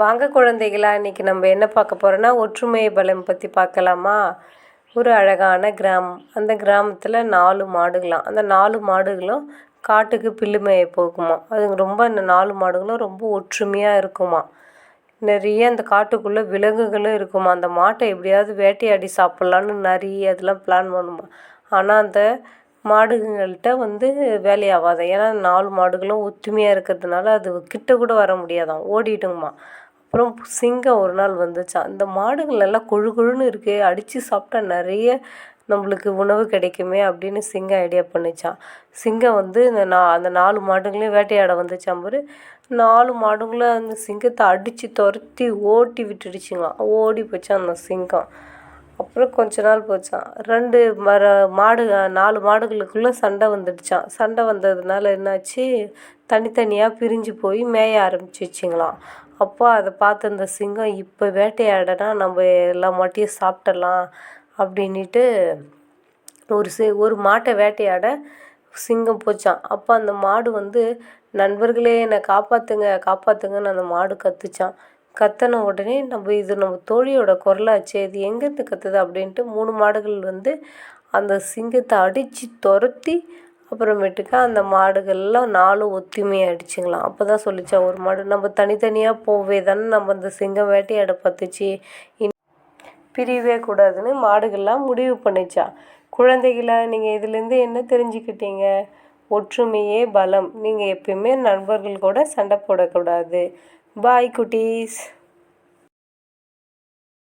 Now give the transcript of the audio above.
வாங்க குழந்தைகளா, இன்றைக்கி நம்ம என்ன பார்க்க போகிறோன்னா ஒற்றுமை பலம் பற்றி பார்க்கலாமா. ஒரு அழகான கிராமம். அந்த கிராமத்தில் 4 மாடுகளாம். அந்த 4 மாடுகளும் காட்டுக்கு புல்லு மேய போகுமா. அதுங்க ரொம்ப அந்த 4 மாடுகளும் ரொம்ப ஒற்றுமையாக இருக்குமா. நிறைய அந்த காட்டுக்குள்ளே விலங்குகளும் இருக்குமா. அந்த மாட்டை எப்படியாவது வேட்டையாடி சாப்பிட்லான்னு நிறைய அதெல்லாம் பிளான் பண்ணுமா. ஆனால் அந்த மாடுங்கள்கிட்ட வேலையாகாது. ஏன்னா 4 மாடுகளும் ஒற்றுமையாக இருக்கிறதுனால அது கிட்ட கூட வர முடியாதான், ஓடிடுங்கம்மா. அப்புறம் சிங்கம் ஒரு நாள் வந்துச்சான். இந்த மாடுகள் எல்லாம் கொழு கொழுன்னு இருக்கே, அடித்து சாப்பிட்டா நிறைய நம்மளுக்கு உணவு கிடைக்குமே அப்படின்னு சிங்கம் ஐடியா பண்ணிச்சான். சிங்கம் அந்த 4 மாடுகளையும் வேட்டையாட வந்துச்சான் பாரு. 4 மாடுங்களும் அந்த சிங்கத்தை அடித்து துரத்தி ஓட்டி விட்டுடுச்சுங்களாம். ஓடி போச்சான் அந்த சிங்கம். அப்புறம் கொஞ்ச நாள் போச்சான். 4 மாடுகளுக்குள்ளே சண்டை வந்துடுச்சான். சண்டை வந்ததுனால என்னாச்சு, தனித்தனியாக பிரிஞ்சு போய் மேய ஆரம்பிச்சிச்சிங்களாம். அப்போ அதை பார்த்து அந்த சிங்கம், இப்போ வேட்டையாடனா நம்ம எல்லா மாட்டையும் சாப்பிடலாம் அப்படின்ட்டு ஒரு மாட்டை வேட்டையாட சிங்கம் போச்சான். அப்போ அந்த மாடு நண்பர்களே என்னை காப்பாற்றுங்க காப்பாற்றுங்கன்னு அந்த மாடு கத்துச்சான். கத்தின உடனே நம்ம தோழியோட குரலாச்சே, இது எங்கேருந்து கத்துது அப்படின்ட்டு 3 மாடுகள் அந்த சிங்கத்தை அடித்து துரத்தி அப்புறமேட்டுக்கா அந்த மாடுகள்லாம் 4 ஒத்துமையாகிடுச்சுங்களாம். அப்போ தான் சொல்லிச்சா ஒரு மாடு, நம்ம தனித்தனியாக போவே தானே நம்ம அந்த சிங்கம் வேட்டையாட பார்த்துச்சு, பிரியவே கூடாதுன்னு மாடுகள்லாம் முடிவு பண்ணிச்சா. குழந்தைகளா, நீங்கள் இதுலேருந்து என்ன தெரிஞ்சுக்கிட்டீங்க? ஒற்றுமையே பலம். நீங்கள் எப்பயுமே நண்பர்கள் கூட சண்டை போடக்கூடாது. பாய் குட்டீஸ்.